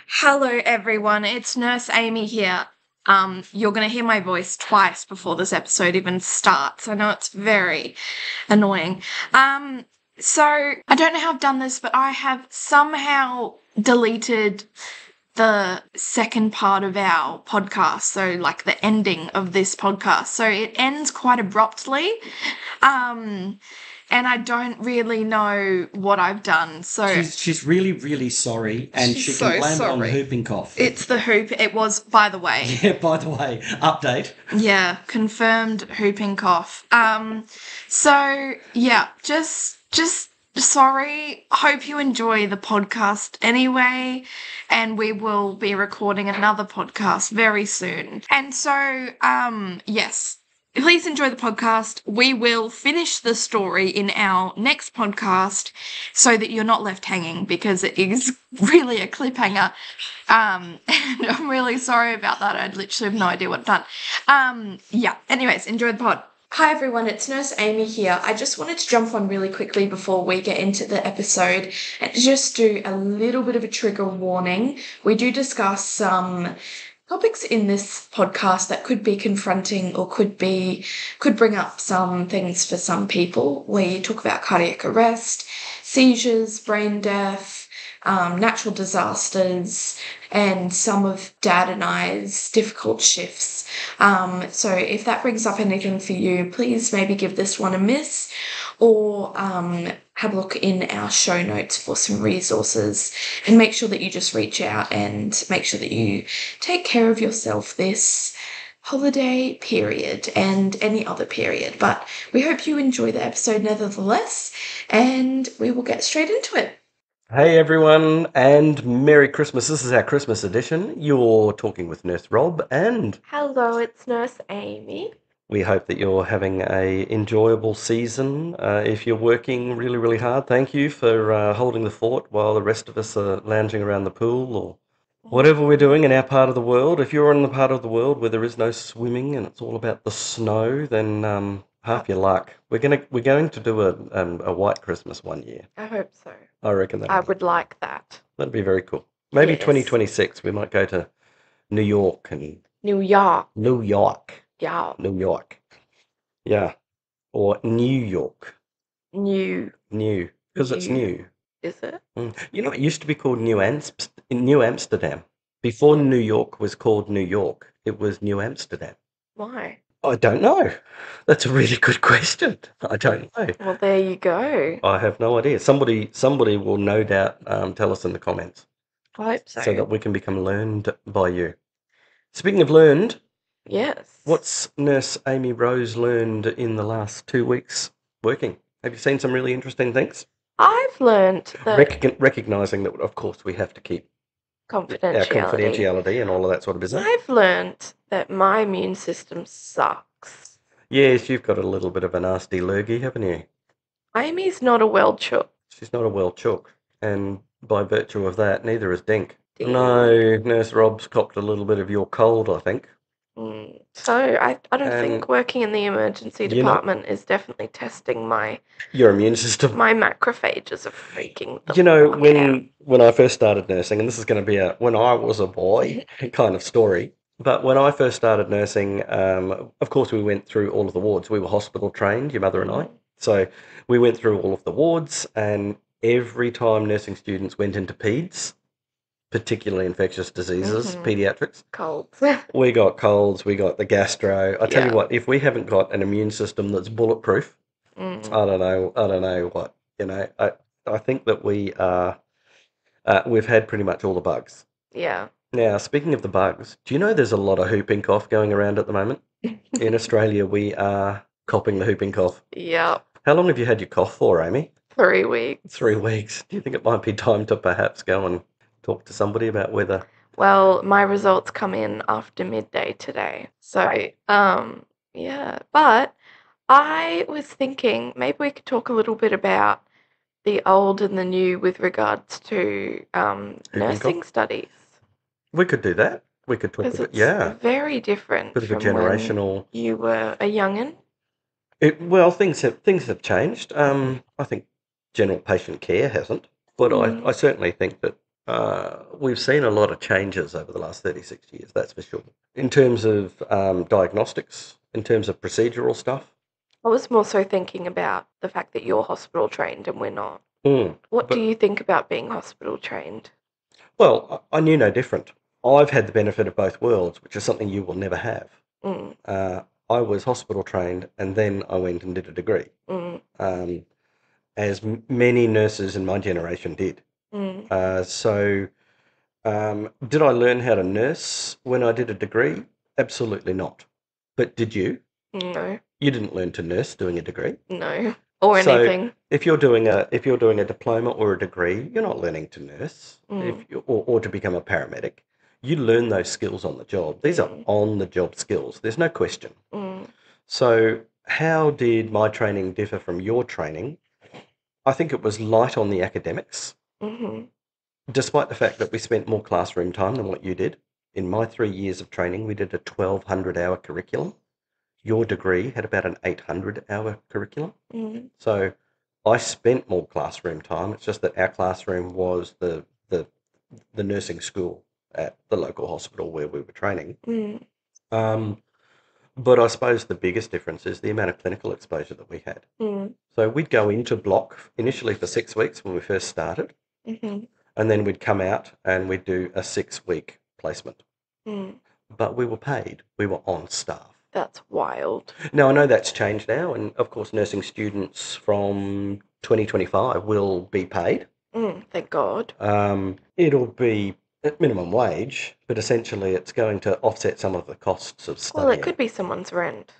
Hello, everyone. It's Nurse Amy here. You're going to hear my voice twice before this episode even starts. I know it's very annoying. So I don't know how I've done this, but I have somehow deleted the second part of our podcast. So, like the ending of this podcast. So it ends quite abruptly. And I don't really know what I've done. So She's really, really sorry, and She's she can so blame it on sorry. whooping cough. It's the hoop. It was, by the way. Yeah, by the way, update. Yeah, confirmed whooping cough. So yeah, just sorry. Hope you enjoy the podcast anyway, and we will be recording another podcast very soon. And so, yes. Please enjoy the podcast. We will finish the story in our next podcast so that you're not left hanging, because it is really a cliffhanger. And I'm really sorry about that. I literally have no idea what I've done. Yeah, anyways, enjoy the pod. Hi everyone, it's Nurse Amy here. I just wanted to jump on really quickly before we get into the episode and just do a little bit of a trigger warning. We do discuss some topics in this podcast that could be confronting or could bring up some things for some people. We talk about cardiac arrest, seizures, brain death, natural disasters, and some of Dad and I's difficult shifts. So if that brings up anything for you, please maybe give this one a miss, or have a look in our show notes for some resources, and make sure that you just reach out and make sure that you take care of yourself this holiday period and any other period. But we hope you enjoy the episode nevertheless, and we will get straight into it. Hey everyone, and Merry Christmas. This is our Christmas edition. You're talking with Nurse Rob, and Hello, it's Nurse Amy. we hope that you're having a enjoyable season. If you're working really, really hard, thank you for holding the fort while the rest of us are lounging around the pool or whatever we're doing in our part of the world. If you're in the part of the world where there is no swimming and it's all about the snow, then half your luck. We're going to do a white Christmas one year. I hope so. I reckon I would like that. that'd be very cool. Maybe Yes. 2026 we might go to New York and New York. New York, Yeah. New York, yeah, or New York, New. new because it's new. Is it? You know, it used to be called New Amsterdam. Before New York was called New York, it was New Amsterdam. Why? I don't know. That's a really good question. I don't know. Well, there you go. I have no idea. Somebody will no doubt tell us in the comments I hope so. so that we can become learned by you. Speaking of learned, Yes. what's Nurse Amy Rose learned in the last 2 weeks working? Have you seen some really interesting things? I've learnt that Recognising that, of course, we have to keep our confidentiality. confidentiality and all of that sort of business. I've learnt that my immune system sucks. Yes, you've got a little bit of a nasty lurgy, haven't you? Amy's not a well chook. She's not a well chook, and by virtue of that, neither is Dink. No, Nurse Rob's copped a little bit of your cold, I think. So I don't think working in the emergency you know- department is definitely testing Your immune system. my macrophages are freaking the You know, fuck out. when I first started nursing, and this is going to be a when I was a boy kind of story, but when I first started nursing, of course we went through all of the wards. We were hospital trained, your mother and I. So we went through all of the wards, and every time nursing students went into peds, particularly infectious diseases, pediatrics, Colds. we got colds, we got the gastro. I tell you Yeah. what, if we haven't got an immune system that's bulletproof, I don't know what, I think that we've had pretty much all the bugs. Yeah. Now, speaking of the bugs, do you know there's a lot of whooping cough going around at the moment? In Australia, we are copping the whooping cough. Yep. How long have you had your cough for, Amy? 3 weeks. 3 weeks. Do you think it might be time to perhaps go and talk to somebody about whether... Well, my results come in after midday today. So, yeah. But I was thinking maybe we could talk a little bit about the old and the new with regards to nursing studies. We could do that. We could talk Because about... it's Yeah. very different Bit of a from when generational... you were a young'un. Well, things have changed. I think general patient care hasn't, but I certainly think that We've seen a lot of changes over the last 36 years, that's for sure. In terms of diagnostics, in terms of procedural stuff. I was more so thinking about the fact that you're hospital trained and we're not. Mm, What do but, you think about being hospital trained? well, I knew no different. I've had the benefit of both worlds, which is something you will never have. Mm, I was hospital trained and then I went and did a degree, mm, as many nurses in my generation did. mm, So, did I learn how to nurse when I did a degree? Absolutely not. But did you? no, You didn't learn to nurse doing a degree. no, or So anything. if you're doing a diploma or a degree, you're not learning to nurse or to become a paramedic. You learn those skills on the job. These are on the job skills. There's no question. Mm, So how did my training differ from your training? I think it was light on the academics, mm-hmm, despite the fact that we spent more classroom time than what you did. In my 3 years of training, we did a 1,200-hour curriculum. Your degree had about an 800-hour curriculum. mm, So I spent more classroom time. It's just that our classroom was the nursing school at the local hospital where we were training. mm, Um, but I suppose the biggest difference is the amount of clinical exposure that we had. mm, So we'd go into block initially for 6 weeks when we first started, mm-hmm, and then we'd come out and we'd do a 6-week placement. mm. But we were paid. We were on staff. That's wild. Now, I know that's changed now, and of course, nursing students from 2025 will be paid. Thank God. It'll be at minimum wage, but essentially it's going to offset some of the costs of Well, it studying. could be someone's rent,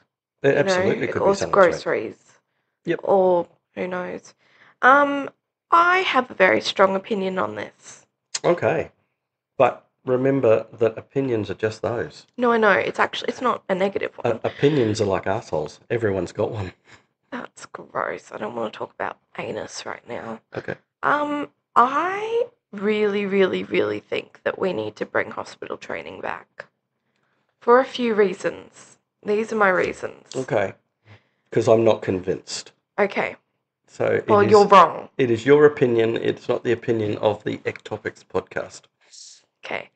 It absolutely could or be someone's rent. groceries. Yep. Or who knows. I have a very strong opinion on this. Okay. But remember that opinions are just those. No, I know. It's not a negative one. Opinions are like assholes. Everyone's got one. That's gross. I don't want to talk about anus right now. Okay. I really, really, really think that we need to bring hospital training back. For a few reasons. These are my reasons. Okay. Because I'm not convinced. Okay. So Well, you're wrong. It is your opinion. It's not the opinion of the ECTopics podcast. Okay.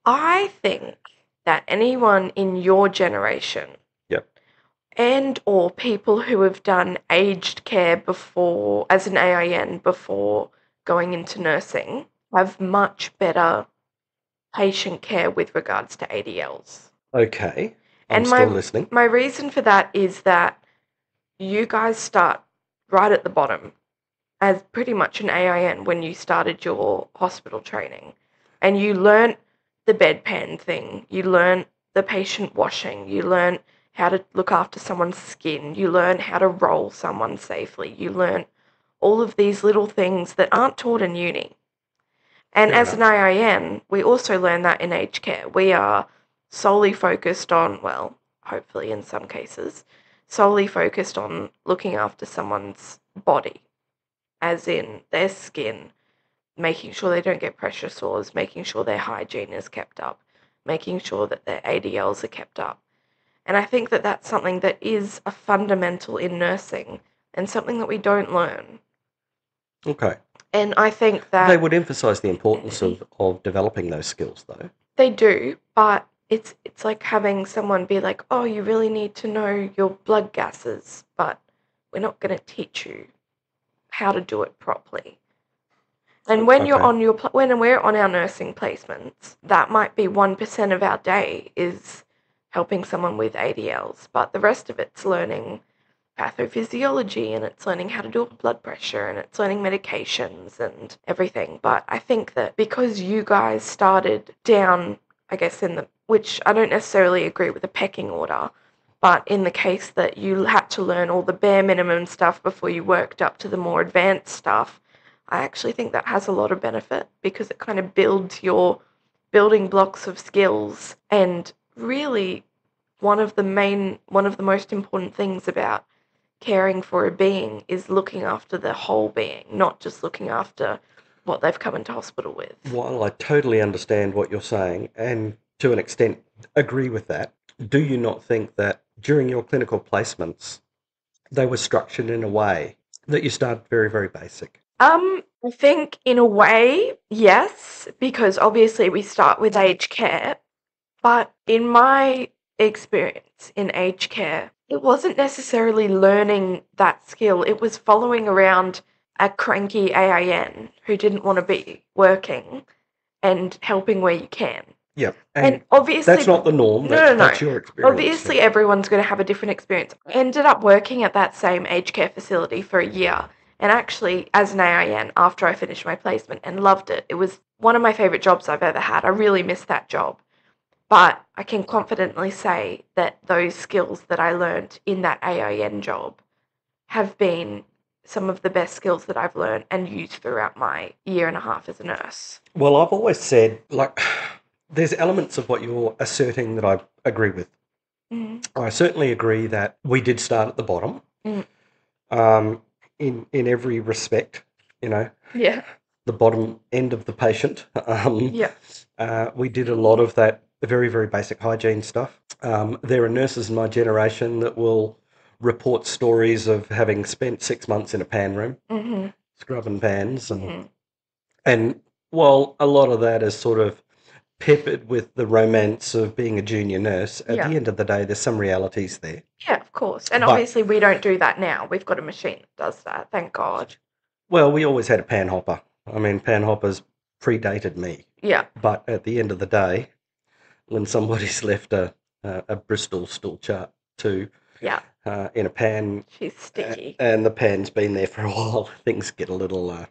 I think that anyone in your generation Yep. and or people who have done aged care before as an AIN before going into nursing have much better patient care with regards to ADLs. Okay. I'm And still listening. my reason for that is that you guys start right at the bottom as pretty much an AIN when you started your hospital training. And you learnt the bedpan thing, you learnt the patient washing, you learnt how to look after someone's skin, you learn how to roll someone safely, you learn all of these little things that aren't taught in uni. And Fair as an AIN, we also learn that in aged care. We are solely focused on, well, hopefully in some cases, solely focused on looking after someone's body, as in their skin, making sure they don't get pressure sores, making sure their hygiene is kept up, making sure that their ADLs are kept up. And I think that that's something that is a fundamental in nursing and something that we don't learn. Okay. And I think that They would emphasise the importance of developing those skills, though. they do, but it's like having someone be like, oh, you really need to know your blood gases, but we're not going to teach you how to do it properly. And when you're on when we're on our nursing placements, that might be 1% of our day is helping someone with ADLs, but the rest of it's learning pathophysiology and it's learning how to do blood pressure and it's learning medications and everything. But I think that because you guys started down, I guess, which I don't necessarily agree with the pecking order, but in the case that you had to learn all the bare minimum stuff before you worked up to the more advanced stuff, I actually think that has a lot of benefit because it kind of builds your building blocks of skills. And really, one of the most important things about caring for a being is looking after the whole being, not just looking after what they've come into hospital with. While I totally understand what you're saying and to an extent agree with that, do you not think that during your clinical placements, they were structured in a way that you started very, very basic? I I think in a way, yes, because obviously we start with aged care, but in my experience in aged care, it wasn't necessarily learning that skill. It was following around a cranky AIN who didn't want to be working and helping where you can. Yeah, And obviously, that's not the norm. No, That's your experience. obviously, everyone's going to have a different experience. I ended up working at that same aged care facility for a year, and actually, as an AIN, after I finished my placement, and loved it. It was one of my favourite jobs I've ever had. I really missed that job. But I can confidently say that those skills that I learned in that AIN job have been some of the best skills that I've learned and used throughout my year and a half as a nurse. Well, I've always said, like, there's elements of what you're asserting that I agree with. I certainly agree that we did start at the bottom, in every respect. You know, Yeah. the bottom end of the patient. Yeah. We did a lot of that very, very basic hygiene stuff. There are nurses in my generation that will report stories of having spent 6 months in a pan room, scrubbing pans, and while a lot of that is sort of peppered with the romance of being a junior nurse, at the end of the day, there's some realities there. Yeah, of course. And But- obviously we don't do that now. We've got a machine that does that, thank God. Well, we always had a pan hopper. I mean, pan hoppers predated me. Yeah. But at the end of the day, when somebody's left a Bristol stool chart too Yeah. in a pan, She's sticky. and the pan's been there for a while, things get a little,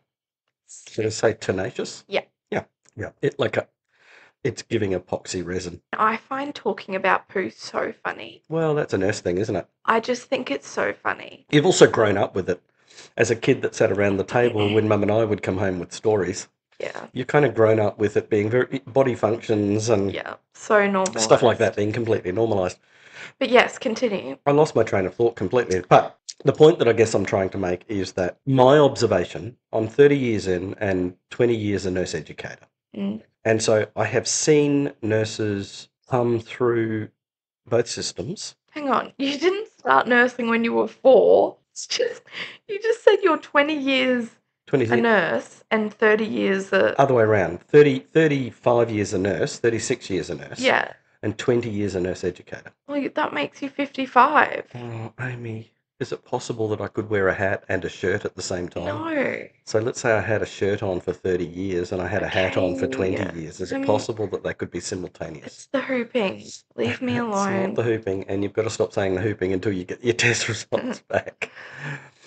should I say, tenacious? Yeah. Yeah. It's giving epoxy resin. I find talking about poo so funny. Well, that's a nurse thing, isn't it? I just think it's so funny. You've also grown up with it. As a kid that sat around the table when Mum and I would come home with stories, Yeah. you've kind of grown up with it being very body functions and Yeah. So normal. stuff like that being completely normalised. But yes, continue. I lost my train of thought completely. But the point that I guess I'm trying to make is that my observation, I'm 30 years in and 20 years a nurse educator. And so I have seen nurses come through both systems. Hang on. You didn't start nursing when you were 4. It's just you just said you're 20 years 20 a nurse and 30 years a other way around. 35 years a nurse, 36 years a nurse. Yeah. And 20 years a nurse educator. Well, that makes you 55. Oh, Amy, is it possible that I could wear a hat and a shirt at the same time? No. So let's say I had a shirt on for 30 years and I had a hat on for 20 Okay. years. Is I it mean, possible that they could be simultaneous? It's the hooping. Leave me It's alone. not the hooping, and you've got to stop saying the hooping until you get your test results back.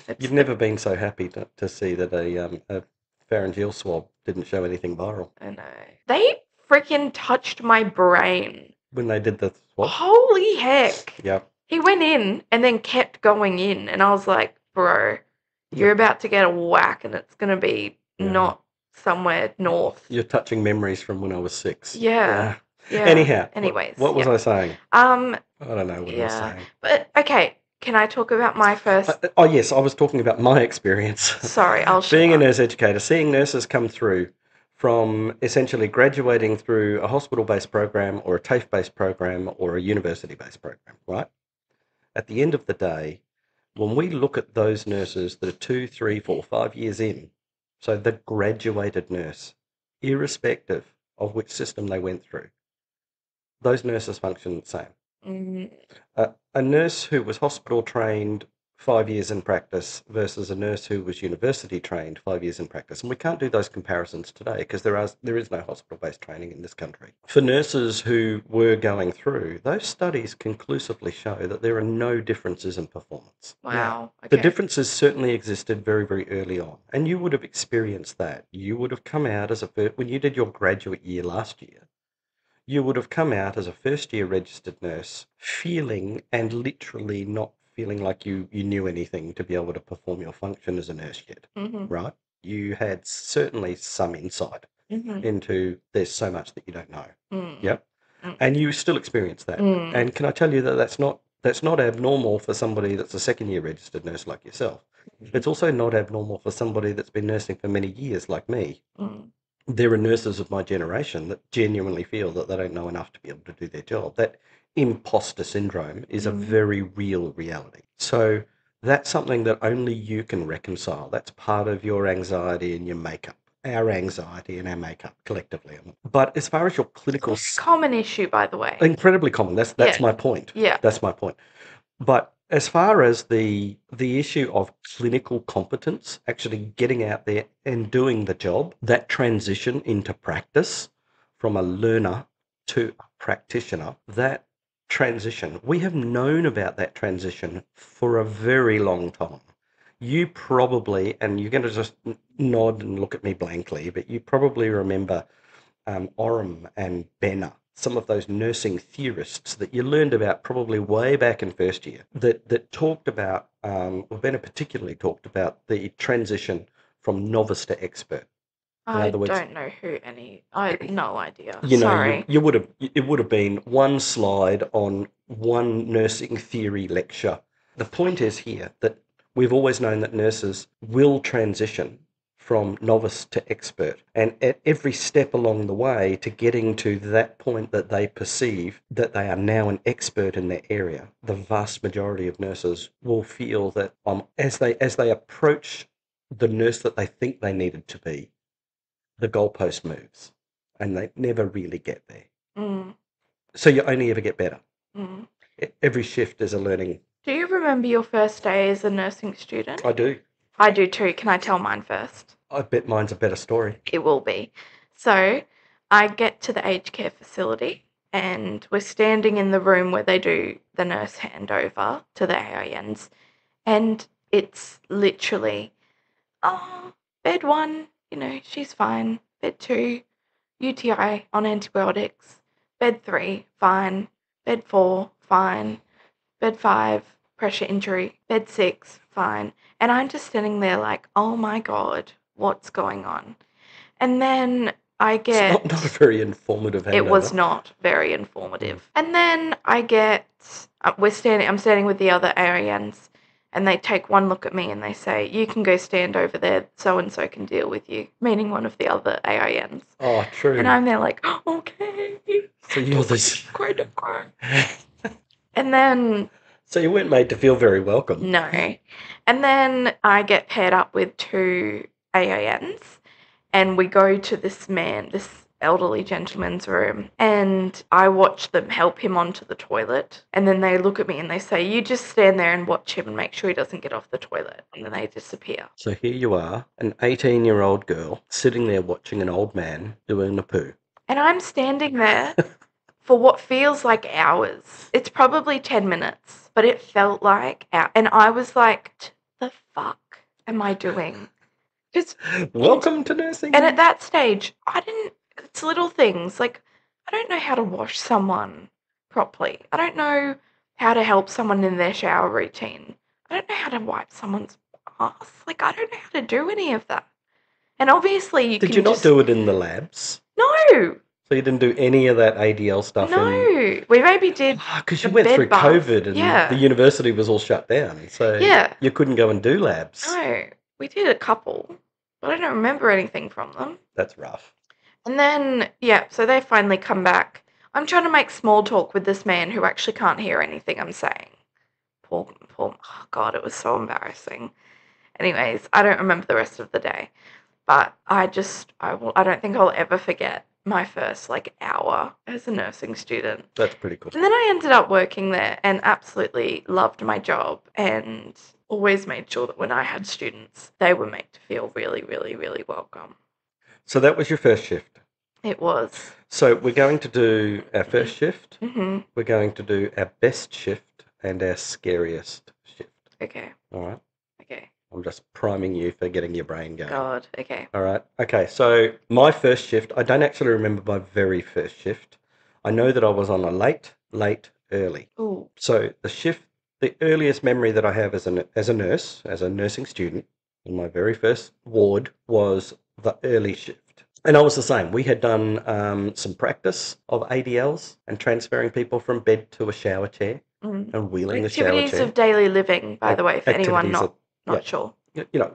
It's You've the- never been so happy to see that a pharyngeal swab didn't show anything viral. I know. They freaking touched my brain. When they did the swab? Holy heck. Yep. He went in and then kept going in, and I was like, bro, you're about to get a whack, and it's going to be Yeah. not somewhere north. You're touching memories from when I was 6. Yeah. Yeah. Anyhow. Anyways. What was yeah. I saying? I don't know what I was Yeah. saying. But, okay, can I talk about my first... Oh, yes, I was talking about my experience. Sorry, I'll shut Being a up. nurse educator, seeing nurses come through from essentially graduating through a hospital-based program or a TAFE-based program or a university-based program, right? At the end of the day, when we look at those nurses that are 2, 3, 4, 5 years in, so the graduated nurse, irrespective of which system they went through, those nurses function the same. Mm, A nurse who was hospital trained 5 years in practice versus a nurse who was university trained 5 years in practice. And we can't do those comparisons today because there is no hospital-based training in this country. For nurses who were going through, those studies conclusively show that there are no differences in performance. Now, wow. the Okay. differences certainly existed very, very early on. And you would have experienced that. You would have come out as when you did your graduate year last year, you would have come out as a first-year registered nurse feeling and literally not feeling like you knew anything to be able to perform your function as a nurse yet, right? You had certainly some insight into there's so much that you don't know. Yep. And you still experience that. And can I tell you that that's not abnormal for somebody that's a second-year registered nurse like yourself. It's also not abnormal for somebody that's been nursing for many years like me. There are nurses of my generation that genuinely feel that they don't know enough to be able to do their job. That imposter syndrome is a very real reality. So that's something that only you can reconcile. That's part of your anxiety and your makeup. Our anxiety and our makeup collectively. But as far as your clinical, It's a common issue, by the way. incredibly common. That's Yeah. my point. Yeah. That's my point. But as far as the issue of clinical competence, actually getting out there and doing the job, that transition into practice from a learner to a practitioner, that transition, we have known about that transition for a very long time. You probably, and you're going to just nod and look at me blankly, but you probably remember Oram and Benner, some of those nursing theorists that you learned about probably way back in first year, that talked about, or Benner particularly talked about the transition from novice to expert. I other words- don't know who any. I have no idea. You know, Sorry. you would have, it would have been one slide on one nursing theory lecture. The point is here that we've always known that nurses will transition from novice to expert, and at every step along the way to getting to that point that they perceive that they are now an expert in their area, the vast majority of nurses will feel that as they approach the nurse that they think they needed to be, the goalpost moves and they never really get there. Mm, So you only ever get better. mm. Every shift is a learning. Do you remember your first day as a nursing student? I do. I do too. Can I tell mine first? I bet mine's a better story. It will be. So I get to the aged care facility and we're standing in the room where they do the nurse handover to the AINs, and it's literally, oh, bed 1, she's fine. Bed 2, UTI on antibiotics. Bed 3, fine. Bed 4, fine. Bed 5, pressure injury. Bed 6, fine. And I'm just sitting there like, oh my God, what's going on? And then I get... It's not a very informative handover. It was not very informative. And then I get... I'm standing with the other ARNs, and they take one look at me and they say, you can go stand over there, so-and-so can deal with you, meaning one of the other AINs. Oh, true. And I'm there like, okay. So you're this... And then... So you weren't made to feel very welcome. No. And then I get paired up with 2 AINs, and we go to this elderly gentleman's room, and I watch them help him onto the toilet, and then they look at me and they say, you just stand there and watch him and make sure he doesn't get off the toilet, and then they disappear. So here you are, an 18-year-old girl, sitting there watching an old man doing the poo. And I'm standing there for what feels like hours. It's probably 10 minutes, but it felt like hours. And I was like, the fuck am I doing? Welcome to nursing. And at that stage, it's little things. Like, I don't know how to wash someone properly. I don't know how to help someone in their shower routine. I don't know how to wipe someone's ass. Like, I don't know how to do any of that. And obviously Did you not do it in the labs? No. So you didn't do any of that ADL stuff? No. We maybe did. Because you went through COVID and Yeah. the university was all shut down. So Yeah. you couldn't go and do labs. No. We did a couple, but I don't remember anything from them. That's rough. And then, so they finally come back. I'm trying to make small talk with this man who actually can't hear anything I'm saying. Poor, oh God, it was so embarrassing. Anyways, I don't remember the rest of the day. But I don't think I'll ever forget my first hour as a nursing student. That's pretty cool. And then I ended up working there and absolutely loved my job and always made sure that when I had students, they were made to feel really, really, really welcome. So that was your first shift? It was. So we're going to do our first shift. Mm-hmm. We're going to do our best shift and our scariest shift. Okay. All right. Okay. I'm just priming you for getting your brain going. God, okay. All right. Okay, so my first shift, I don't actually remember my very first shift. I know that I was on a late, early. Ooh. So the earliest memory that I have as a nurse, as a nursing student, in my very first ward was the early shift. And I was the same. We had done some practice of ADLs and transferring people from bed to a shower chair and wheeling the shower chair. Activities of daily living, by the way, for anyone not sure.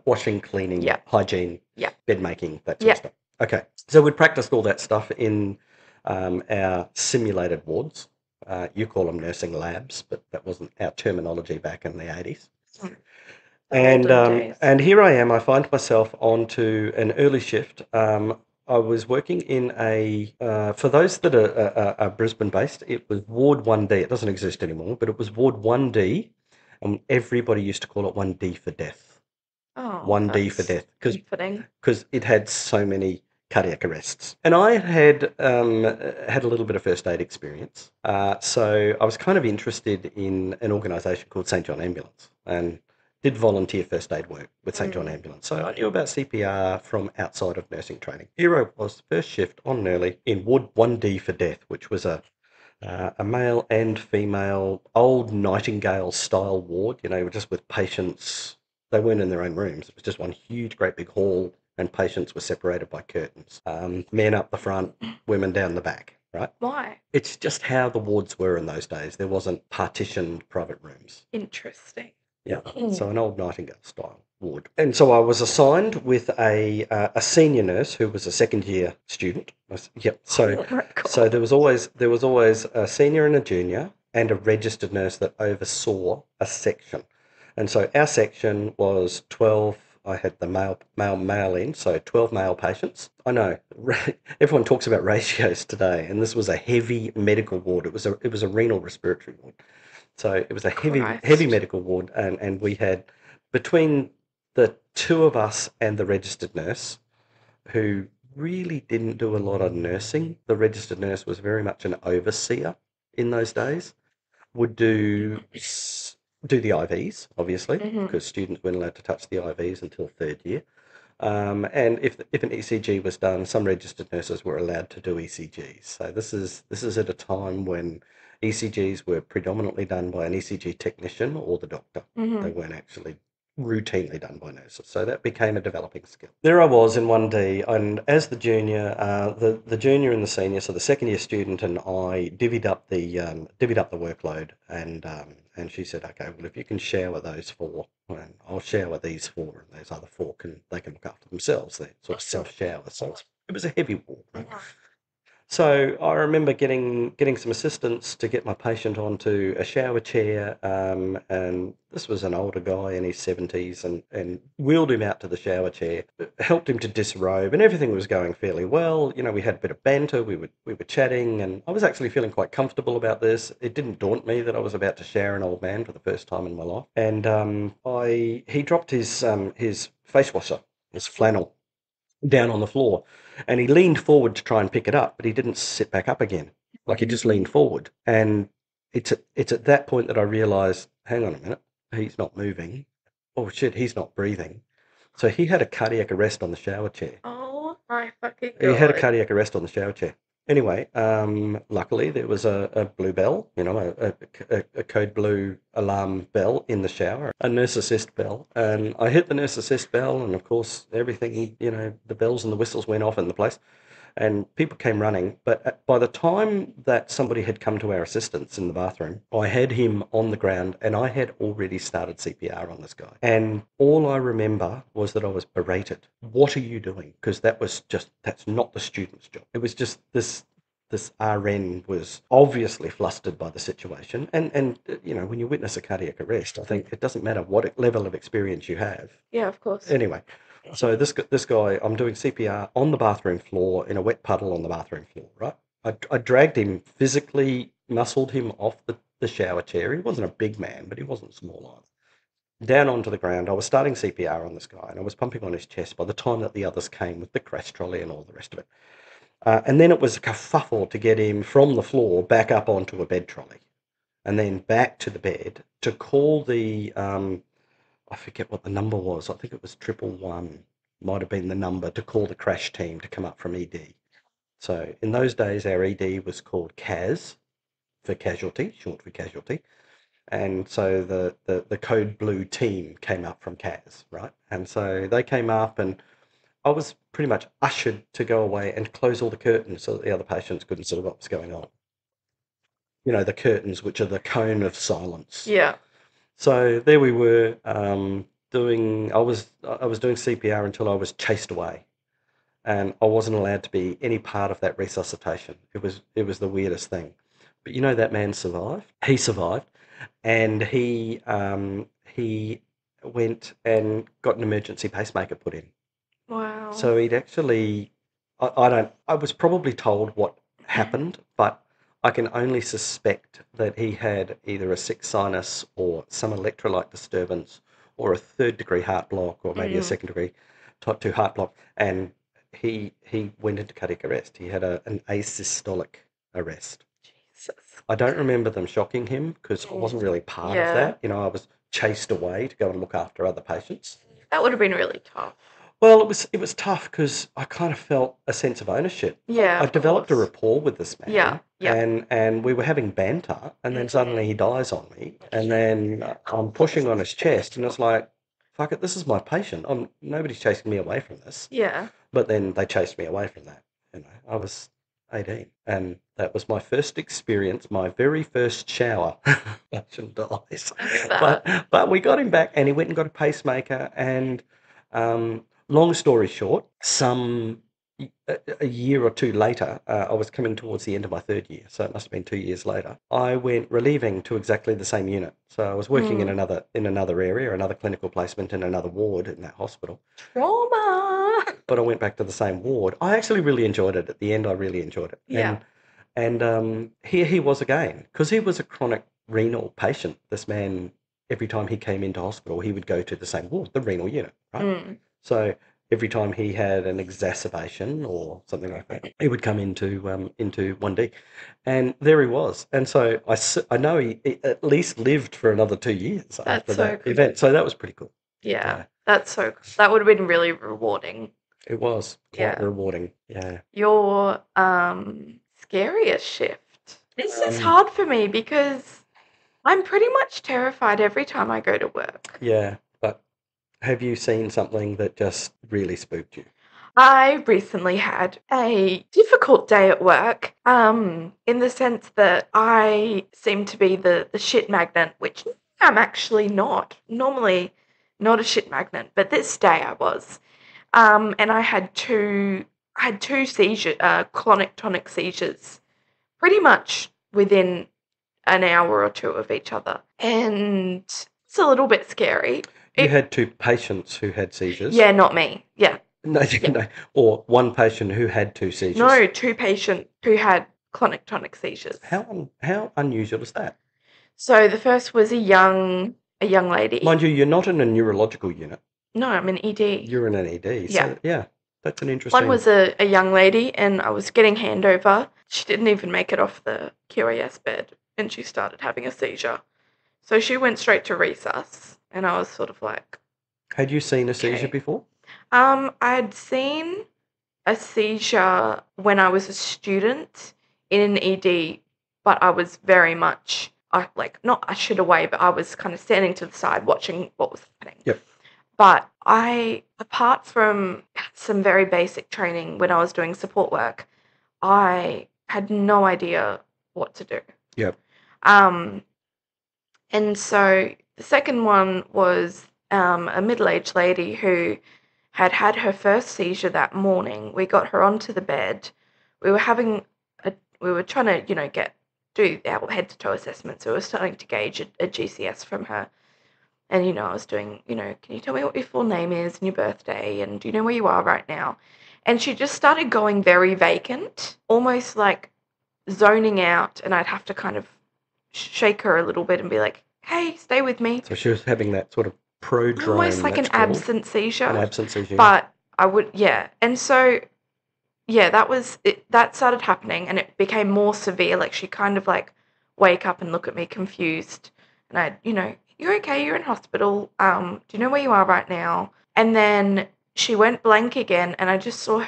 Washing, cleaning, hygiene, bed making, that sort of stuff. Okay, so we'd practiced all that stuff in our simulated wards. You call them nursing labs, but that wasn't our terminology back in the 80s. And olden days. and here I am. I find myself onto an early shift. I was working in for those that are Brisbane based, it was Ward 1D. It doesn't exist anymore, but it was Ward 1D, and everybody used to call it 1D for death. Oh, 1D for that's death comforting. because it had so many cardiac arrests. And I had had a little bit of first aid experience, so I was kind of interested in an organisation called St John Ambulance and did volunteer first aid work with St John Ambulance. So I knew about CPR from outside of nursing training. Here I was, first shift on early in Ward 1D for death, which was a male and female old Nightingale style ward, just with patients. They weren't in their own rooms. It was just one huge, great big hall, and patients were separated by curtains. Men up the front, women down the back, right? Why? It's just how the wards were in those days. There wasn't partitioned private rooms. Interesting. Yeah, so an old Nightingale style ward. And so I was assigned with a senior nurse who was a second year student. Yep. Oh my So God. there was always a senior and a junior and a registered nurse that oversaw a section. And so our section was 12. I had the male in, so 12 male patients. I know everyone talks about ratios today, and this was a heavy medical ward. It was a renal respiratory ward. So it was a heavy Christ. medical ward, and we had, between the two of us and the registered nurse, who really didn't do a lot of nursing. The registered nurse was very much an overseer in those days. Would do the IVs, obviously, Mhm. because students weren't allowed to touch the IVs until third year. And if an ECG was done, some registered nurses were allowed to do ECGs. So this is at a time when ECGs were predominantly done by an ECG technician or the doctor. They Mhm. weren't actually routinely done by nurses. So that became a developing skill. There I was in 1D, and as the junior, the junior and the senior, so the second year student and I divvied up the workload, and she said, okay, well, if you can shower those four, and I'll shower these four, and those other four they can look after themselves. They sort of self shower. So it was a heavy ward, right? So I remember getting some assistance to get my patient onto a shower chair, and this was an older guy in his 70s, and wheeled him out to the shower chair, helped him to disrobe, and everything was going fairly well. We had a bit of banter, we were chatting, and I was actually feeling quite comfortable about this. It didn't daunt me that I was about to shower an old man for the first time in my life, and he dropped his face washer, his flannel, down on the floor, and he leaned forward to try and pick it up, but he didn't sit back up again. Like, he just leaned forward, and it's at that point that I realised, hang on a minute, he's not moving. Oh shit, he's not breathing. So he had a cardiac arrest on the shower chair. Oh my fucking He had a God. cardiac arrest on the shower chair. Anyway, luckily there was a blue bell, a code blue alarm bell in the shower, a nurse assist bell, and I hit the nurse assist bell, and of course everything, the bells and the whistles went off in the place, and people came running. But by the time that somebody had come to our assistance in the bathroom, I had him on the ground, and I had already started CPR on this guy. And all I remember was that I was berated. What are you doing? Because that's not the student's job. It was just this RN was obviously flustered by the situation. And when you witness a cardiac arrest, I think it doesn't matter what level of experience you have. Yeah, of course. Anyway, so this guy, I'm doing CPR on the bathroom floor in a wet puddle on the bathroom floor, right? I dragged him, physically muscled him off the shower chair. He wasn't a big man, but he wasn't small either. Down onto the ground. I was starting CPR on this guy, and I was pumping on his chest by the time that the others came with the crash trolley and all the rest of it. And then it was a kerfuffle to get him from the floor back up onto a bed trolley, and then back to the bed to call the I forget what the number was. I think it was 111. Might have been the number to call the crash team to come up from ED. So in those days, our ED was called CAS for casualty, short for casualty. And so the code blue team came up from CAS, right? And so they came up, and I was pretty much ushered to go away and close all the curtains so that the other patients couldn't see what was going on. The curtains, which are the cone of silence. Yeah. So there we were, doing. I was doing CPR until I was chased away, and I wasn't allowed to be any part of that resuscitation. It was the weirdest thing. But that man survived. He survived, and he went and got an emergency pacemaker put in. Wow. So he'd actually, I was probably told what happened, but I can only suspect that he had either a sick sinus or some electrolyte disturbance or a third-degree heart block or maybe a second-degree type 2 heart block. And he went into cardiac arrest. He had an asystolic arrest. Jesus. I don't remember them shocking him because I wasn't really part of that. You know, I was chased away to go and look after other patients. That would have been really tough. Well, it was tough because I kind of felt a sense of ownership. Yeah, I of developed a course. rapport with this man. Yeah, yeah. And we were having banter, and then suddenly he dies on me, and then I'm pushing on his chest, and it's like, fuck it, this is my patient. Nobody's chasing me away from this. Yeah. But then they chased me away from that. You know, I was 18, and that was my first experience, my very first shower. Patient dies. But we got him back, and he went and got a pacemaker, and long story short, a year or two later, I was coming towards the end of my third year, so it must have been 2 years later. I went relieving to exactly the same unit. So I was working in another area, another clinical placement in another ward in that hospital. Trauma. But I went back to the same ward. I actually really enjoyed it. At the end, I really enjoyed it. Yeah. And here he was again, because he was a chronic renal patient. This man, every time he came into hospital, he would go to the same ward, the renal unit, right? So every time he had an exacerbation or something like that, he would come into 1D, and there he was. And so I know he at least lived for another 2 years after that event. So that was pretty cool. Yeah, that's so cool. That would have been really rewarding. It was quite rewarding. Yeah. Your scariest shift. This is hard for me because I'm pretty much terrified every time I go to work. Yeah, but have you seen something that just really spooked you? I recently had a difficult day at work, in the sense that I seem to be the shit magnet, which I'm actually not. Normally not a shit magnet, but this day I was. And I had two seizure, clonic tonic seizures, pretty much within an hour or two of each other, and it's a little bit scary. You had two patients who had seizures. Yeah, not me. Yeah. No, no. Or one patient who had two seizures. No, two patients who had clonic tonic seizures. How unusual is that? So the first was a young lady. Mind you, you're not in a neurological unit. No, I'm in ED. You're in an ED. Yeah. So, yeah, that's an interesting... One was a young lady, and I was getting handover. She didn't even make it off the QAS bed, and she started having a seizure. So she went straight to resus, and I was sort of like... Had you seen a seizure before? I'd seen a seizure when I was a student in an ED, but I was very much, not ushered away, but I was kind of standing to the side watching what was happening. Yep. But apart from some very basic training when I was doing support work, I had no idea what to do. Yep. And so the second one was a middle-aged lady who had her first seizure that morning. We got her onto the bed. We were trying to, do our head-to-toe assessment. So we were starting to gauge a GCS from her. And, I was doing, can you tell me what your full name is and your birthday, and do you know where you are right now? And she just started going very vacant, almost like zoning out, and I'd have to kind of shake her a little bit and be like, hey, stay with me. So she was having that sort of prodrome. Almost like an absent seizure. An absent seizure. But I would, yeah. And so, yeah, that was it. That started happening, and it became more severe. Like, she kind of like wake up and look at me confused. And I'd, you're okay, you're in hospital. Do you know where you are right now? And then she went blank again, and I just saw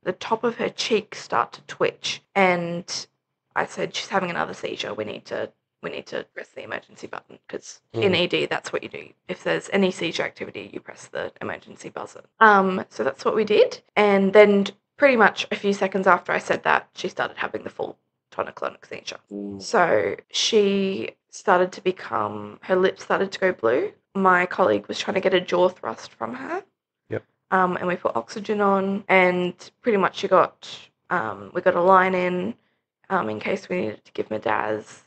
the top of her cheek start to twitch. And I said, she's having another seizure. We need to press the emergency button, because in ED, that's what you do. If there's any seizure activity, you press the emergency buzzer. So that's what we did. And then pretty much a few seconds after I said that, she started having the full tonic-clonic seizure. So she started to her lips started to go blue. My colleague was trying to get a jaw thrust from her. Yep. And we put oxygen on, and pretty much we got a line in case we needed to give Medaz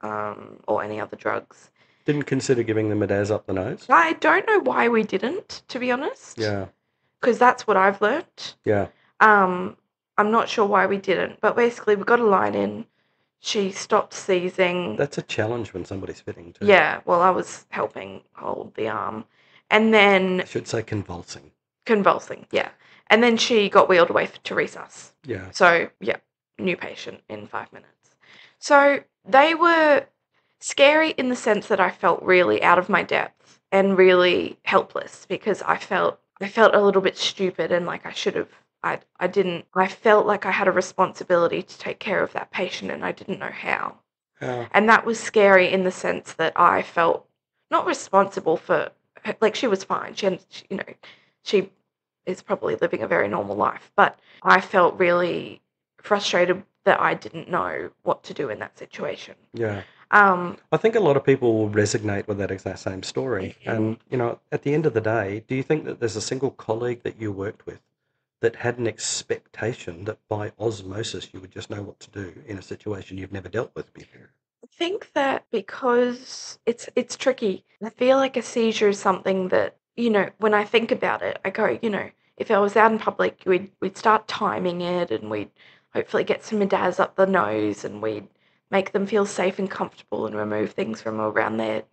or any other drugs. Didn't consider giving them a daz up the nose? I don't know why we didn't, to be honest. Yeah, Because that's what I've learnt. yeah. I'm not sure why we didn't, but basically we got a line in. She stopped seizing. That's a challenge when somebody's fitting too. Yeah, well, I was helping hold the arm. And then I should say convulsing. convulsing, yeah. And then she got wheeled away to resus. Yeah. So, yeah, new patient in 5 minutes. So they were scary in the sense that I felt really out of my depth and really helpless because I felt a little bit stupid and like I should have. I felt like I had a responsibility to take care of that patient and I didn't know how. Yeah. And that was scary in the sense that I felt not responsible for, like, she was fine. She is probably living a very normal life, but I felt really frustrated that I didn't know what to do in that situation. Yeah. Um, I think a lot of people will resonate with that exact same story. And, at the end of the day, do you think that there's a single colleague that you worked with that had an expectation that by osmosis you would just know what to do in a situation you've never dealt with before? I think that because it's tricky. I feel like a seizure is something that, when I think about it, I go, if I was out in public, we'd start timing it and we'd hopefully get some medaz up the nose and we'd make them feel safe and comfortable and remove things from around their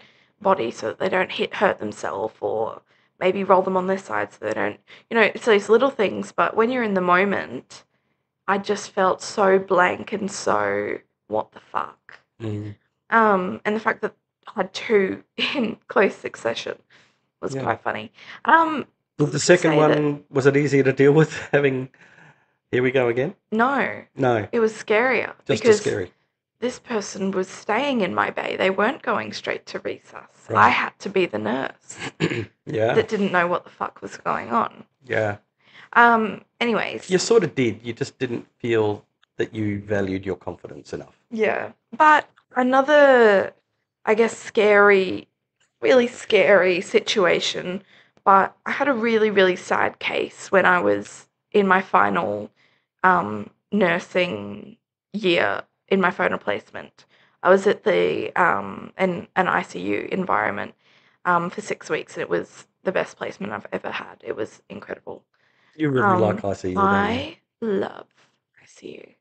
body so that they don't hurt themselves or maybe roll them on their side so they don't, it's those little things. But when you're in the moment, I just felt so blank and so what the fuck. Mm. And the fact that I had two in close succession was Yeah. quite funny. The second say one, was it easier to deal with having, here we go again? No, No, it was scarier just as because scary. this person was staying in my bay. They weren't going straight to resus. I Right. had to be the nurse Yeah, that didn't know what the fuck was going on. yeah. Anyways, You sort of did. You just didn't feel that you valued your confidence enough. yeah. But another, I guess, really scary situation. But I had a really, really sad case when I was in my final nursing year, in my final placement. I was at the an ICU environment for 6 weeks, and it was the best placement I've ever had. It was incredible. You really like ICU, don't you? I love ICU.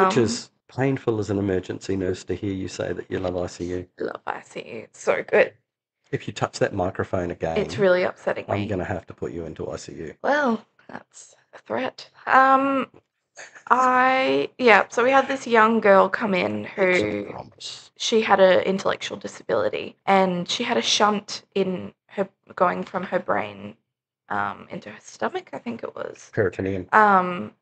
Which is painful as an emergency nurse to hear you say that you love ICU. Love ICU. It's so good. If you touch that microphone again, It's really upsetting I'm me. going to have to put you into ICU. Well, that's a threat. So we had this young girl come in It's a who promise. she had an intellectual disability and she had a shunt in her going from her brain into her stomach, I think it was. Peritoneum. And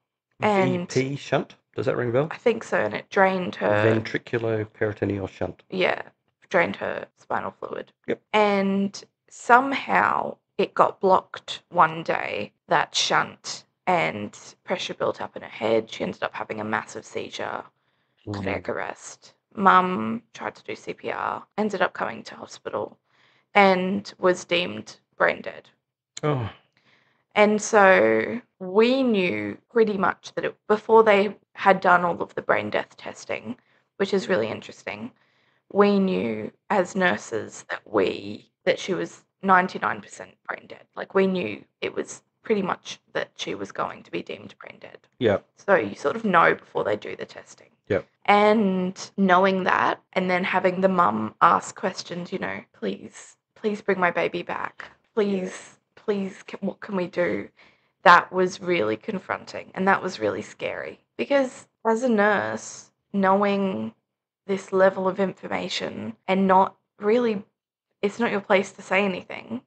VP shunt. Does that ring a bell? I think so, and it drained her Ventriculoperitoneal shunt. drained her spinal fluid. Yep. And somehow it got blocked one day, that shunt, and pressure built up in her head. She ended up having a massive seizure, cardiac arrest. Mum tried to do CPR, ended up coming to hospital, and was deemed brain dead. Oh, And so we knew pretty much that before they had done all of the brain death testing, which is really interesting, we knew as nurses that she was 99% brain dead. Like, we knew it was pretty much that she was going to be deemed brain dead. yeah. So you sort of know before they do the testing. Yep. And knowing that, and then having the mum ask questions, please bring my baby back. Please, what can we do? That was really confronting, and that was really scary. Because as a nurse, knowing this level of information and not really, it's not your place to say anything,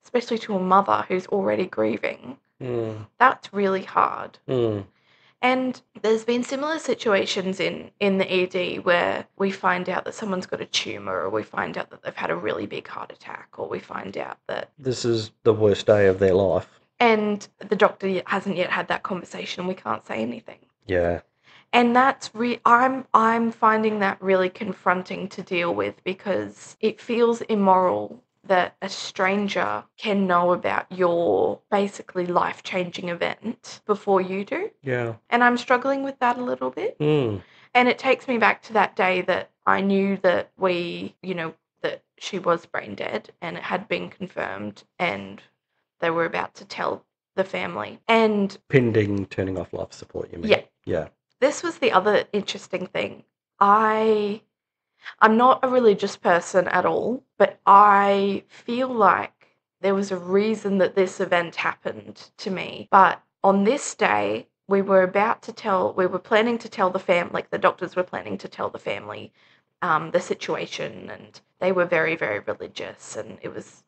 especially to a mother who's already grieving. That's really hard. And there's been similar situations in the ED where we find out that someone's got a tumour, or we find out that they've had a really big heart attack, or we find out that This is the worst day of their life. and the doctor hasn't yet had that conversation and we can't say anything. Yeah. And that's I'm finding that really confronting to deal with, because it feels immoral that a stranger can know about your basically life-changing event before you do. Yeah. And I'm struggling with that a little bit. Mm. And it takes me back to that day that I knew that that she was brain dead and it had been confirmed, and they were about to tell the family. And Pending turning off life support, you mean? yeah, Yeah. this was the other interesting thing. I'm not a religious person at all, but I feel like there was a reason that this event happened to me. But on this day, we were planning to tell the family, like the doctors were planning to tell the family the situation, and they were very, very religious, and it was,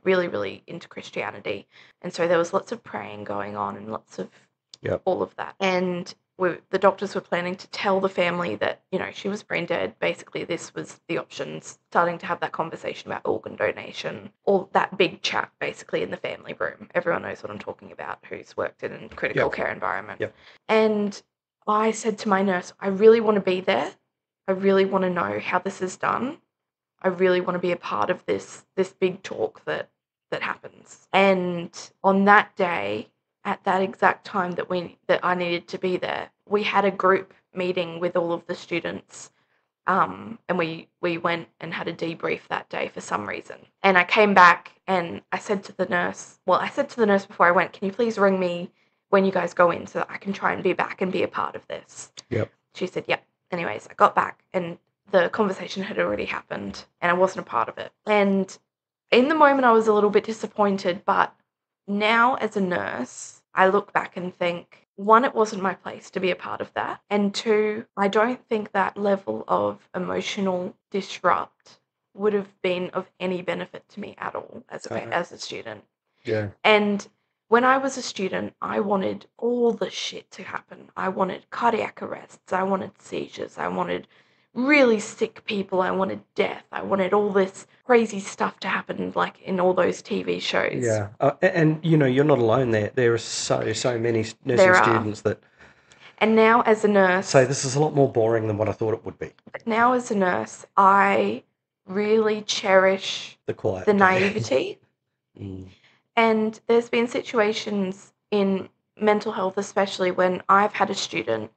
really, really into Christianity. And so there was lots of praying going on and lots of Yep. all of that. And the doctors were planning to tell the family that, she was brain dead. Basically, this was the options, starting to have that conversation about organ donation, all that big chat basically in the family room. Everyone knows what I'm talking about who's worked in a critical care environment. Yep. And I said to my nurse, I really want to be there. I really want to know how this is done. I really want to be a part of this big talk that happens. And on that day, at that exact time that I needed to be there, we had a group meeting with all of the students, and we went and had a debrief that day for some reason. And I came back and I said to the nurse before I went, can you please ring me when you guys go in so that I can try and be back and be a part of this? Yep. She said, yep. Anyways, I got back and the conversation had already happened and I wasn't a part of it. And in the moment I was a little bit disappointed, but now as a nurse, I look back and think, one, it wasn't my place to be a part of that. And two, I don't think that level of emotional disrupt would have been of any benefit to me at all as a student. Yeah. And when I was a student, I wanted all the shit to happen. I wanted cardiac arrests. I wanted seizures. I wanted really sick people. I wanted death. I wanted all this crazy stuff to happen, like in all those TV shows. Yeah. And you're not alone there. There are so many nursing students that. And now as a nurse, say this is a lot more boring than what I thought it would be. But now as a nurse, I really cherish the quiet, the naivety. Mm. And there's been situations in mental health, especially when I've had a student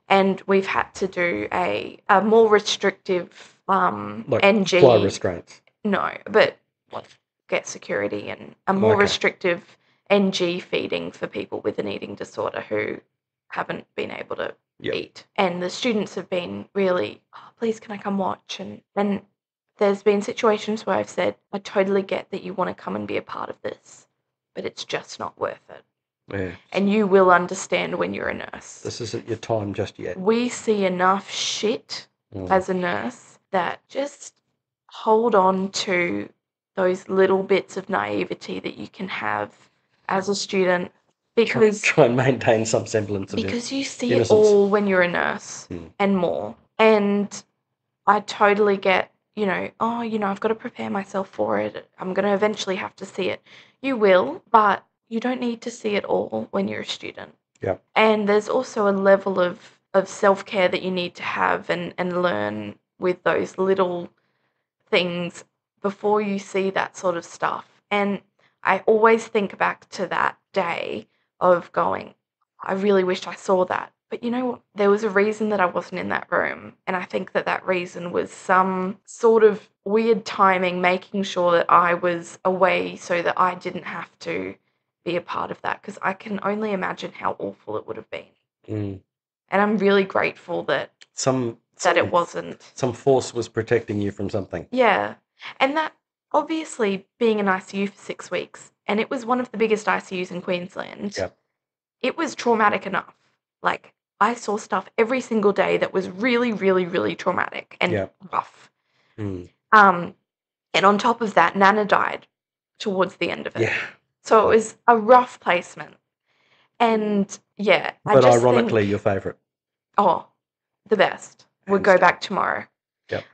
and we've had to do a more restrictive like NG. Fly restraints. No, but get security and a more restrictive NG feeding for people with an eating disorder who haven't been able to eat. And the students have been really, please can I come watch? And there's been situations where I've said, I totally get that you want to come and be a part of this, but it's just not worth it. Yeah. And you will understand when you're a nurse. This isn't your time just yet. We see enough shit as a nurse that just hold on to those little bits of naivety that you can have as a student, because try and maintain some semblance of because you see innocence. it all when you're a nurse and more. And I totally get, I've got to prepare myself for it. I'm going to eventually have to see it. You will, but you don't need to see it all when you're a student. Yeah. And there's also a level of self-care that you need to have and learn with those little things before you see that sort of stuff. And I always think back to that day of going, I really wish I saw that. But you know what? There was a reason that I wasn't in that room. And I think that reason was some sort of weird timing, making sure that I was away so that I didn't have to be a part of that. Because I can only imagine how awful it would have been. Mm. And I'm really grateful that it wasn't. Some force was protecting you from something. Yeah. And that, obviously, being in ICU for 6 weeks, and it was one of the biggest ICUs in Queensland, it was traumatic enough. Like, I saw stuff every single day that was really, really, really traumatic and rough. Mm. And on top of that, Nana died towards the end of it. Yeah. So it was a rough placement. And, But ironically, your favourite. Oh, the best. We'll go back tomorrow. Yep.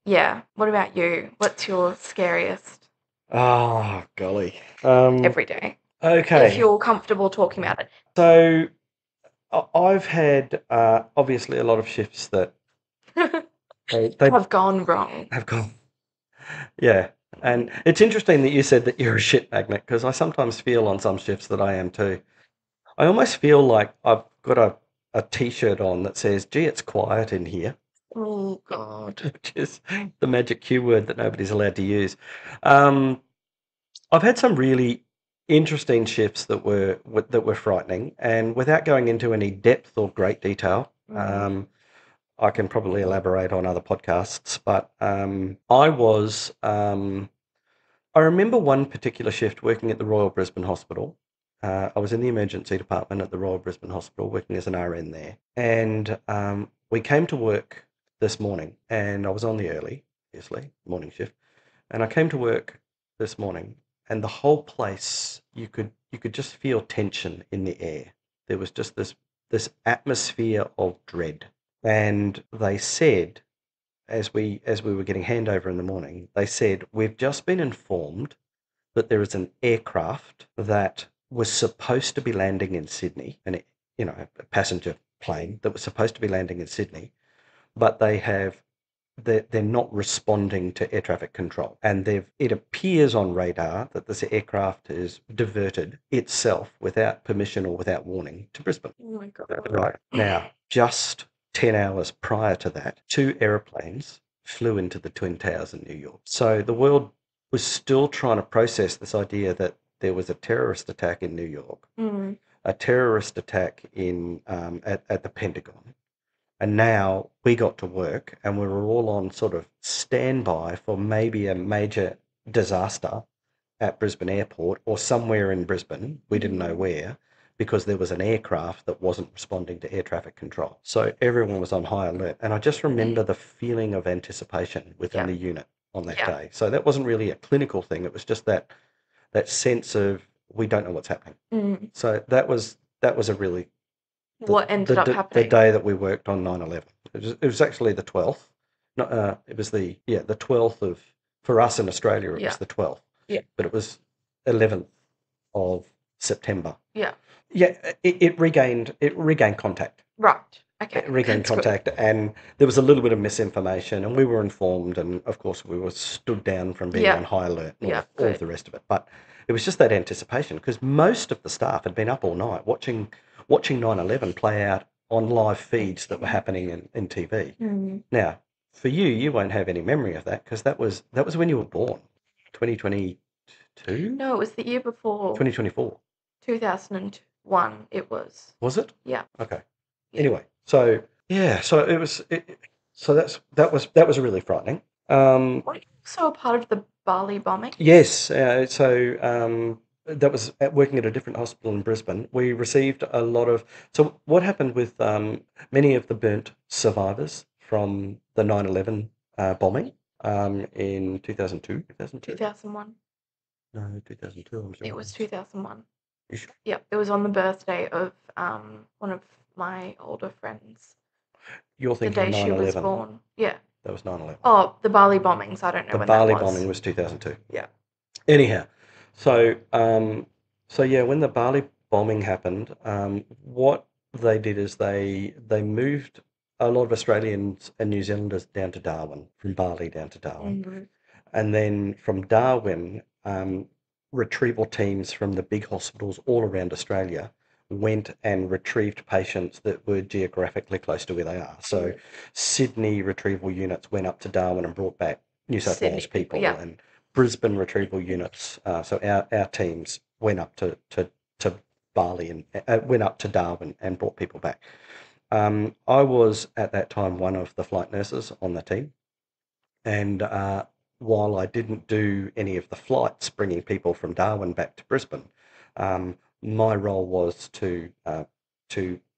Yeah. What about you? What's your scariest? Oh, golly. Every day. Okay. If you're comfortable talking about it. So I've had obviously a lot of shifts that they have gone wrong. Have gone. Yeah. And it's interesting that you said that you're a shit magnet, because I sometimes feel on some shifts that I am too. I almost feel like I've got a T-shirt on that says, gee, it's quiet in here. Oh God. which is the magic Q word that nobody's allowed to use. Um, I've had some really interesting shifts that were frightening, and without going into any depth or great detail, I can probably elaborate on other podcasts. But I remember one particular shift working at the Royal Brisbane Hospital. I was in the emergency department at the Royal Brisbane Hospital, working as an RN there, and we came to work this morning, and I was on the early, obviously, morning shift. And I came to work this morning, and the whole place, you could just feel tension in the air. There was just this atmosphere of dread. And they said, as we were getting handover in the morning, they said, we've just been informed that there is an aircraft that was supposed to be landing in Sydney, and a passenger plane that was supposed to be landing in Sydney, but they're not responding to air traffic control, and it appears on radar that this aircraft is diverted itself without permission or without warning to Brisbane. Oh my God. Right now, just 10 hours prior to that, 2 aeroplanes flew into the Twin Towers in New York. So the world was still trying to process this idea that there was a terrorist attack in New York, a terrorist attack at the Pentagon. And now we got to work, and we were all on sort of standby for maybe a major disaster at Brisbane Airport or somewhere in Brisbane. We didn't know where, because there was an aircraft that wasn't responding to air traffic control. So everyone was on high alert. And I just remember the feeling of anticipation within the unit on that day. So that wasn't really a clinical thing. It was just that sense of, we don't know what's happening. So that was a really What ended up the happening? day that we worked on 9/11. It was actually the 12th. No, it was the 12th of, for us in Australia, it was the 12th. Yeah. But it was 11th of September. Yeah. Yeah, it regained contact. Right. Okay. It regained That's good. contact, and there was a little bit of misinformation, and we were informed, and of course we were stood down from being on high alert and all of the rest of it. But it was just that anticipation, because most of the staff had been up all night watching 9/11 play out on live feeds that were happening in TV. Now, for you won't have any memory of that, because that was when you were born, 2022? No, it was the year before. 2024. 2001 it was. Was it? Yeah. Okay. Yeah. Anyway, so yeah, so it was. So that was really frightening. Were you also a part of the Bali bombing? Yes. So that was working at a different hospital in Brisbane. We received a lot of. So what happened with many of the burnt survivors from the 9/11 bombing in 2002, 2002? 2001. No, 2002. I'm sure. It was 2001. You sure? Yep. It was on the birthday of one of my older friends. You're The thinking day she was 9/11. born. Yeah. That was 9/11. Oh, the Bali bombings. I don't know The when Bali that was. bombing was 2002. Yeah. Anyhow, so yeah, when the Bali bombing happened, what they did is they moved a lot of Australians and New Zealanders down to Darwin, from Bali down to Darwin, and then from Darwin, retrieval teams from the big hospitals all around Australia went and retrieved patients that were geographically close to where they are. So Sydney retrieval units went up to Darwin and brought back New South Sydney Wales people, people, yeah. and Brisbane retrieval units. So our teams went up to Bali and went up to Darwin and brought people back. I was at that time one of the flight nurses on the team, and while I didn't do any of the flights bringing people from Darwin back to Brisbane, my role was to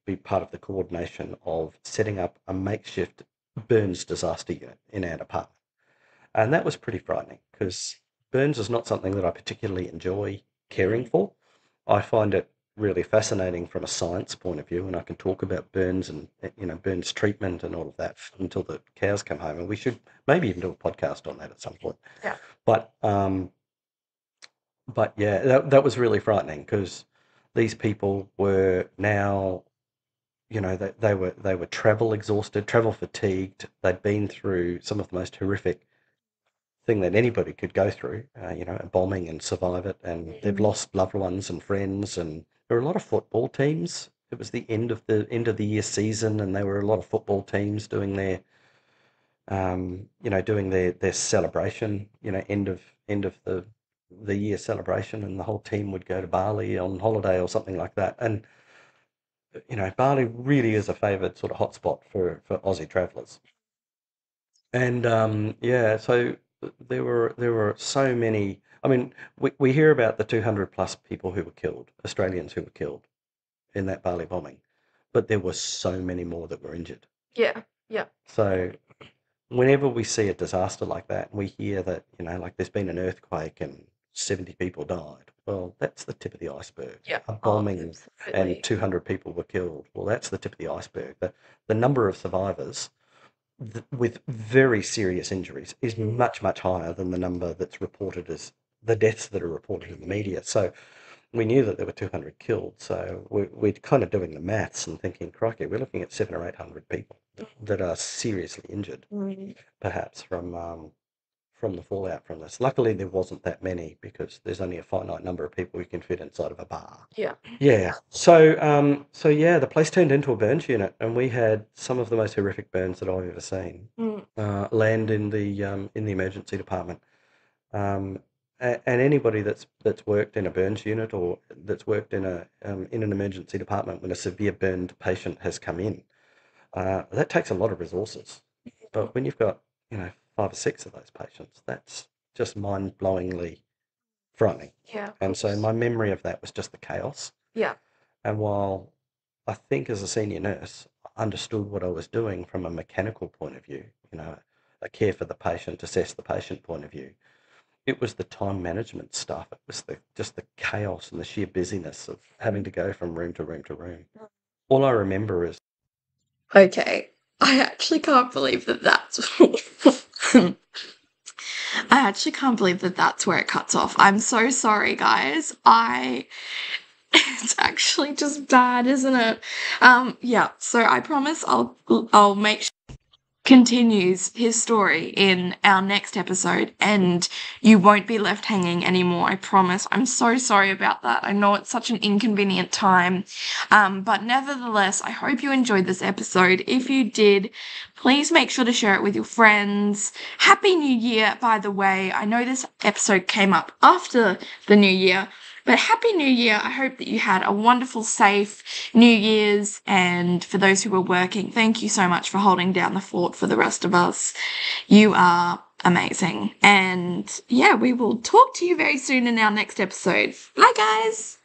be part of the coordination of setting up a makeshift burns disaster unit in our department. And that was pretty frightening, because burns is not something that I particularly enjoy caring for. I find it really fascinating from a science point of view, and I can talk about burns and burns treatment and all of that until the cows come home, and we should maybe even do a podcast on that at some point. Yeah. But yeah, that was really frightening, because these people were now, they were travel exhausted, travel fatigued. They'd been through some of the most horrific thing that anybody could go through, a bombing, and survive it, and they've lost loved ones and friends, and there were a lot of football teams. It was the end of the year season, and there were a lot of football teams doing their doing their celebration, end of the year celebration, and the whole team would go to Bali on holiday or something like that. And Bali really is a favoured sort of hotspot for Aussie travellers. And so there were so many. I mean, we hear about the 200 plus people who were killed, Australians who were killed in that Bali bombing, but there were so many more that were injured. Yeah. Yeah. So whenever we see a disaster like that, and we hear that, like there's been an earthquake and 70 people died, well, that's the tip of the iceberg. Yeah. A bombing absolutely. and 200 people were killed. Well, that's the tip of the iceberg. The number of survivors with very serious injuries is much, much higher than the number that's reported as the deaths that are reported in the media. So we knew that there were 200 killed. So we're kind of doing the maths and thinking, crikey, we're looking at 700 or 800 people that are seriously injured, perhaps from the fallout from this. Luckily, there wasn't that many because there's only a finite number of people you can fit inside of a bar. Yeah. Yeah. So the place turned into a burns unit, and we had some of the most horrific burns that I've ever seen land in the emergency department. And anybody that's worked in a burns unit or that's worked in an emergency department when a severe burned patient has come in, that takes a lot of resources. But when you've got 5 or 6 of those patients, that's just mind-blowingly frightening. Yeah. And so my memory of that was just the chaos. Yeah. And while I think as a senior nurse, I understood what I was doing from a mechanical point of view, a care for the patient, assess the patient point of view, it was the time management stuff. It was just the chaos and the sheer busyness of having to go from room to room to room. All I remember is... Okay, I actually can't believe that that's... I actually can't believe that that's where it cuts off. I'm so sorry, guys. It's actually just bad, isn't it? Yeah, so I promise I'll make sure continues his story in our next episode, and you won't be left hanging anymore, I promise. I'm so sorry about that. I know it's such an inconvenient time, but nevertheless, I hope you enjoyed this episode. If you did, please make sure to share it with your friends. Happy New Year, by the way. I know this episode came up after the New Year, but Happy New Year. I hope that you had a wonderful, safe New Year's. And for those who were working, thank you so much for holding down the fort for the rest of us. You are amazing. And yeah, we will talk to you very soon in our next episode. Bye, guys.